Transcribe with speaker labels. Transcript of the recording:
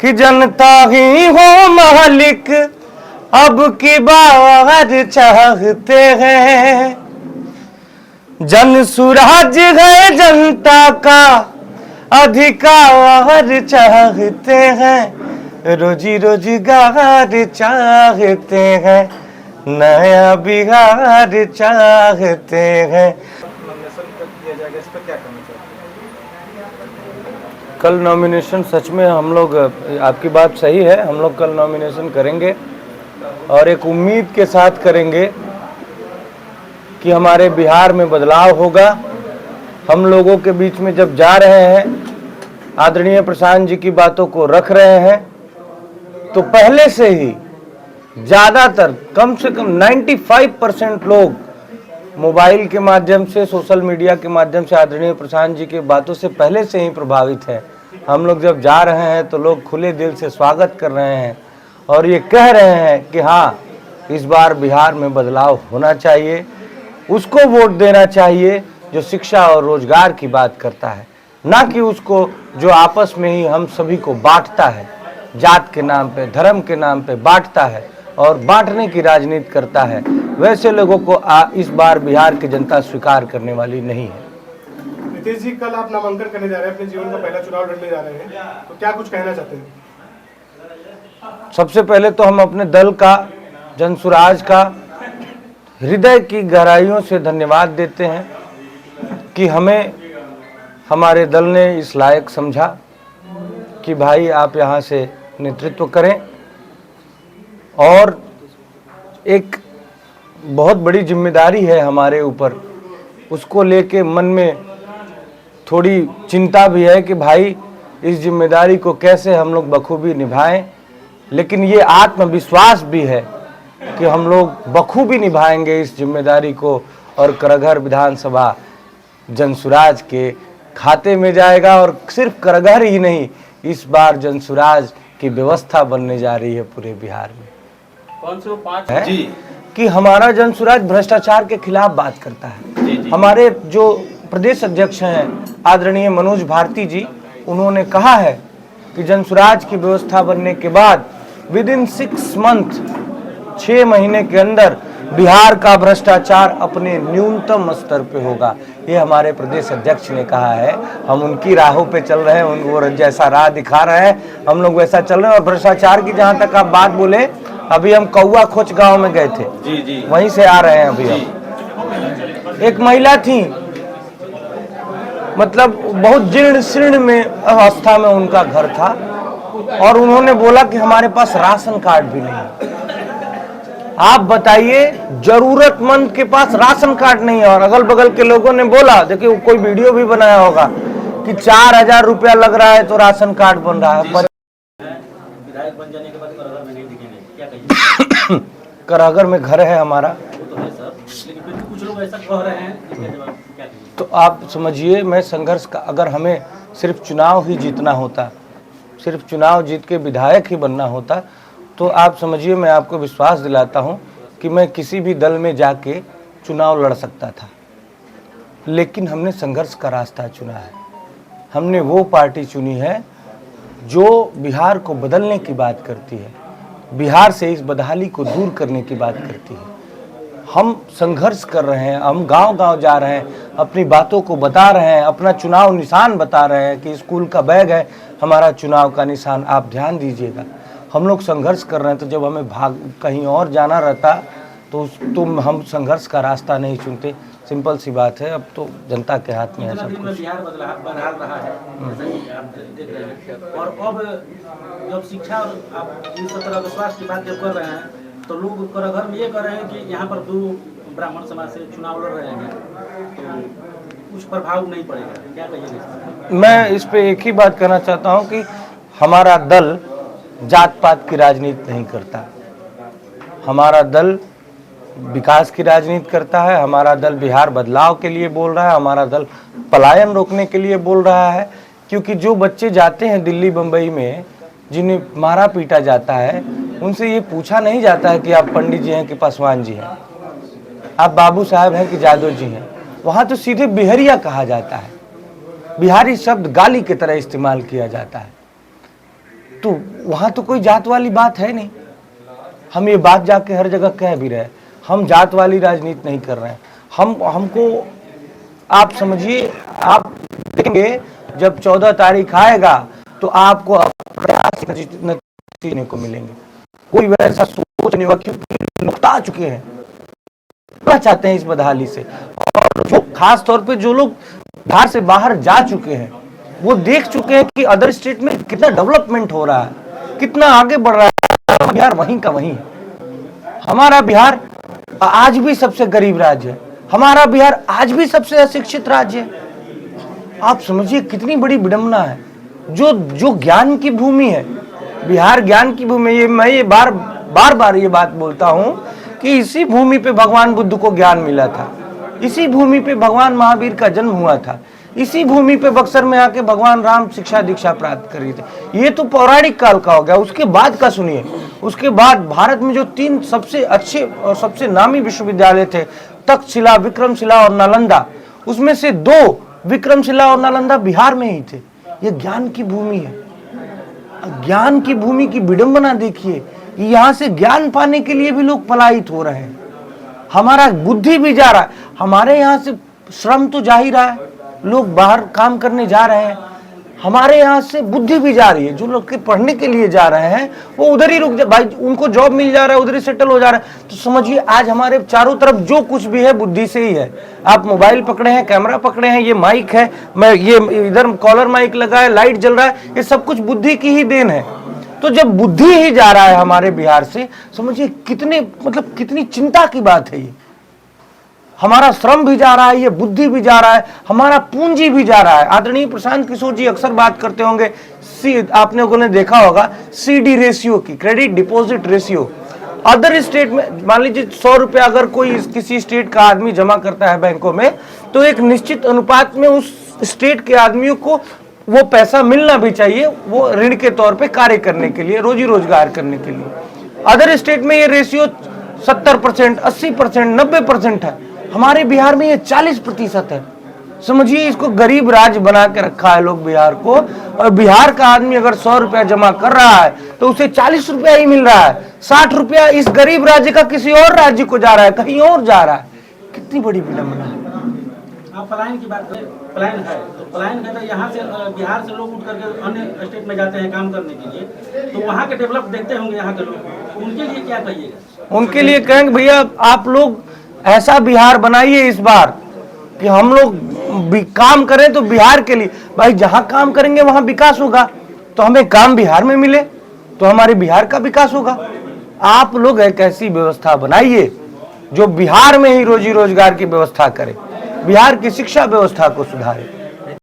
Speaker 1: कि जनता ही हो मालिक अब की बार चाहते हैं। जन सुराज है जनता का अधिकार चाहते हैं, रोजी रोजगार चाहते हैं, नया बिहार चाहते हैं। कल नॉमिनेशन सच में हम लोग, आपकी बात सही है, हम लोग कल नॉमिनेशन करेंगे और एक उम्मीद के साथ करेंगे कि हमारे बिहार में बदलाव होगा। हम लोगों के बीच में जब जा रहे हैं, आदरणीय प्रशांत जी की बातों को रख रहे हैं, तो पहले से ही ज़्यादातर कम से कम 95% लोग मोबाइल के माध्यम से, सोशल मीडिया के माध्यम से आदरणीय प्रशांत जी की बातों से पहले से ही प्रभावित हैं। हम लोग जब जा रहे हैं तो लोग खुले दिल से स्वागत कर रहे हैं और ये कह रहे हैं कि हाँ, इस बार बिहार में बदलाव होना चाहिए, उसको वोट देना चाहिए जो शिक्षा और रोजगार की बात करता है, ना कि उसको जो आपस में ही हम सभी को बांटता है, जात के नाम पे, धर्म के नाम पे बांटता है और बांटने की राजनीति करता है। वैसे लोगों को इस बार बिहार की जनता स्वीकार करने वाली नहीं है।
Speaker 2: नीतीश जी, कल आप नामांकन करने जा रहे हैं, अपने जीवन का पहला चुनाव लड़ने जा रहे हैं, तो क्या कुछ कहना चाहते हैं?
Speaker 1: सबसे पहले तो हम अपने दल का, जनसुराज का हृदय की गहराइयों से धन्यवाद देते हैं कि हमें हमारे दल ने इस लायक समझा कि भाई आप यहाँ से नेतृत्व करें। और एक बहुत बड़ी जिम्मेदारी है हमारे ऊपर, उसको लेके मन में थोड़ी चिंता भी है कि भाई इस जिम्मेदारी को कैसे हम लोग बखूबी निभाएं, लेकिन ये आत्मविश्वास भी है कि हम लोग बखूबी निभाएंगे इस जिम्मेदारी को और करगहर विधानसभा जनसुराज के खाते में जाएगा। और सिर्फ करगहर ही नहीं, इस बार जनसुराज की व्यवस्था बनने जा रही है पूरे बिहार में।
Speaker 3: 505
Speaker 1: है कि हमारा जनसुराज भ्रष्टाचार के खिलाफ बात करता है। हमारे जो प्रदेश अध्यक्ष हैं आदरणीय मनोज भारती जी, उन्होंने कहा है कि जनसुराज की व्यवस्था बनने के बाद विदिन 6 मंथ, 6 महीने के अंदर बिहार का भ्रष्टाचार अपने न्यूनतम स्तर पे होगा। ये हमारे प्रदेश अध्यक्ष ने कहा है। हम उनकी राहों पे चल रहे हैं, उनको जैसा राह दिखा रहे हैं हम लोग वैसा चल रहे हैं। और भ्रष्टाचार की जहाँ तक आप बात बोले, अभी हम कौआ खोच गांव में गए थे, वहीं से आ रहे हैं अभी हम। एक महिला थी, मतलब बहुत जीर्ण शीर्ण में अवस्था में उनका घर था और उन्होंने बोला कि हमारे पास राशन कार्ड भी नहीं है। आप बताइए, जरूरतमंद के पास राशन कार्ड नहीं है और अगल बगल के लोगों ने बोला, देखिए कोई वीडियो भी बनाया होगा कि 4000 रुपया लग रहा है तो राशन कार्ड बन रहा है।
Speaker 3: विधायक बन जाने के बाद करगहर में नहीं दिखेंगे, क्या कहिए?
Speaker 1: करगहर में घर है हमारा,
Speaker 3: वो तो है सर, लेकिन फिर कुछ लोग ऐसा कह रहे हैं, इसके जवाब क्या कहिए?
Speaker 1: तो आप समझिए, मैं संघर्ष का, अगर हमें सिर्फ चुनाव ही जीतना होता, सिर्फ चुनाव जीत के विधायक ही बनना होता, तो आप समझिए मैं आपको विश्वास दिलाता हूं कि मैं किसी भी दल में जाके चुनाव लड़ सकता था। लेकिन हमने संघर्ष का रास्ता चुना है। हमने वो पार्टी चुनी है जो बिहार को बदलने की बात करती है, बिहार से इस बदहाली को दूर करने की बात करती है। हम संघर्ष कर रहे हैं, हम गांव-गांव जा रहे हैं, अपनी बातों को बता रहे हैं, अपना चुनाव निशान बता रहे हैं कि स्कूल का बैग है हमारा चुनाव का निशान, आप ध्यान दीजिएगा। हम लोग संघर्ष कर रहे हैं, तो जब हमें कहीं और जाना रहता तो हम संघर्ष का रास्ता नहीं चुनते। सिंपल सी बात है, अब तो जनता के हाथ में है सब कुछ।
Speaker 3: बिहार बदहाल रहा है, जैसा कि आप देख रहे हैं, और अब जब शिक्षा और आप इन सब तरह विश्वास की बात जब कर रहे हैं तो लोग करगहर में ये कर रहे हैं कि यहाँ पर 2 ब्राह्मण समाज से चुनाव लड़ रहे हैं, तो कुछ प्रभाव नहीं पड़ेगा, क्या कहिएगा?
Speaker 1: मैं इस पे एक ही बात कहना चाहता हूँ कि हमारा दल जात पात की राजनीति नहीं करता, हमारा दल विकास की राजनीति करता है। हमारा दल बिहार बदलाव के लिए बोल रहा है, हमारा दल पलायन रोकने के लिए बोल रहा है। क्योंकि जो बच्चे जाते हैं दिल्ली बम्बई में, जिन्हें मारा पीटा जाता है, उनसे ये पूछा नहीं जाता है कि आप पंडित जी हैं कि पासवान जी हैं, आप बाबू साहब हैं कि जादव जी हैं। वहाँ तो सीधे बिहरिया कहा जाता है, बिहारी शब्द गाली की तरह इस्तेमाल किया जाता है। तो वहाँ तो कोई जात वाली बात है नहीं। हम ये बात जाके हर जगह कह भी रहे हैं, हम जात वाली राजनीति नहीं कर रहे हैं। हमको आप समझिए, आप देखेंगे जब 14 तारीख आएगा तो आपको प्रयास नतीजे को मिलेंगे। कोई वैसा सोच नहीं होगा, क्योंकि लोग आ चुके हैं, चाहते हैं इस बदहाली से। और जो खास तौर पे जो लोग बिहार से बाहर जा चुके हैं वो देख चुके हैं कि अदर स्टेट में कितना डेवलपमेंट हो रहा है, कितना आगे बढ़ रहा है। बिहार वहीं का वहीं है। हमारा बिहार आज भी सबसे गरीब राज्य है, हमारा बिहार आज भी सबसे अशिक्षित राज्य है। आप समझिए कितनी बड़ी विडंबना है। जो ज्ञान की भूमि है, बिहार ज्ञान की भूमि है। मैं ये बार बार ये बात बोलता हूं कि इसी भूमि पे भगवान बुद्ध को ज्ञान मिला था, इसी भूमि पे भगवान महावीर का जन्म हुआ था, इसी भूमि पे बक्सर में आके भगवान राम शिक्षा दीक्षा प्राप्त कर रहे थे। ये तो पौराणिक काल का हो गया। उसके बाद का सुनिए, उसके बाद भारत में जो 3 सबसे अच्छे और सबसे नामी विश्वविद्यालय थे, तक्षशिला, विक्रमशिला और नालंदा, उसमें से 2 विक्रमशिला और नालंदा बिहार में ही थे। ये ज्ञान की भूमि है। ज्ञान की भूमि की विडंबना देखिए, यहाँ से ज्ञान पाने के लिए भी लोग पलायित हो रहे हैं। हमारा बुद्धि भी जा रहा है, हमारे यहाँ से श्रम तो जा ही रहा है, लोग बाहर काम करने जा रहे हैं, हमारे यहाँ से बुद्धि भी जा रही है। जो लोग के पढ़ने के लिए जा रहे हैं वो उधर ही रुक जा भाई, उनको जॉब मिल जा रहा है, उधर ही सेटल हो जा रहा है। तो समझिए आज हमारे चारों तरफ जो कुछ भी है बुद्धि से ही है। आप मोबाइल पकड़े हैं, कैमरा पकड़े हैं, ये माइक है, मैं ये इधर कॉलर माइक लगा है, लाइट जल रहा है, ये सब कुछ बुद्धि की ही देन है। तो जब बुद्धि ही जा रहा है हमारे बिहार से, समझिए कितनी चिंता की बात है। ये हमारा श्रम भी जा रहा है, ये बुद्धि भी जा रहा है, हमारा पूंजी भी जा रहा है। आदरणीय प्रशांत किशोर जी अक्सर बात करते होंगे, आपने लोगों ने देखा होगा CD रेशियो की, credit deposit ratio. Other state में मान लीजिए 100 रुपया अगर कोई किसी स्टेट का आदमी जमा करता है बैंकों में, तो एक निश्चित अनुपात में उस स्टेट के आदमियों को वो पैसा मिलना भी चाहिए, वो ऋण के तौर पे कार्य करने के लिए, रोजी रोजगार करने के लिए। अदर स्टेट में ये रेशियो 70%, 80%, 90% है। हमारे बिहार में ये 40% है। समझिए इसको गरीब राज्य बना के रखा है लोग बिहार को। और बिहार का आदमी अगर 100 रुपया जमा कर रहा है तो उसे 40 रुपया ही मिल रहा है। 60 रुपया इस गरीब राज्य का किसी और राज्य को जा रहा है, कहीं और जा रहा है। कितनी बड़ी विडंबना है।
Speaker 3: आप पलायन की बात करें, पलायन है तो पलायन है तो यहाँ से बिहार से लोग उठ करके अन्य स्टेट में जाते हैं काम करने के लिए, तो वहाँ के डेवलप देखते होंगे यहाँ के लोग, उनके लिए क्या कहिएगा?
Speaker 1: उनके लिए कहेंगे भैया आप लोग ऐसा बिहार बनाइए इस बार कि हम लोग काम करें तो बिहार के लिए। भाई जहां काम करेंगे वहां विकास होगा, तो हमें काम बिहार में मिले तो हमारे बिहार का विकास होगा। आप लोग एक ऐसी व्यवस्था बनाइए जो बिहार में ही रोजी रोजगार की व्यवस्था करे, बिहार की शिक्षा व्यवस्था को सुधारे।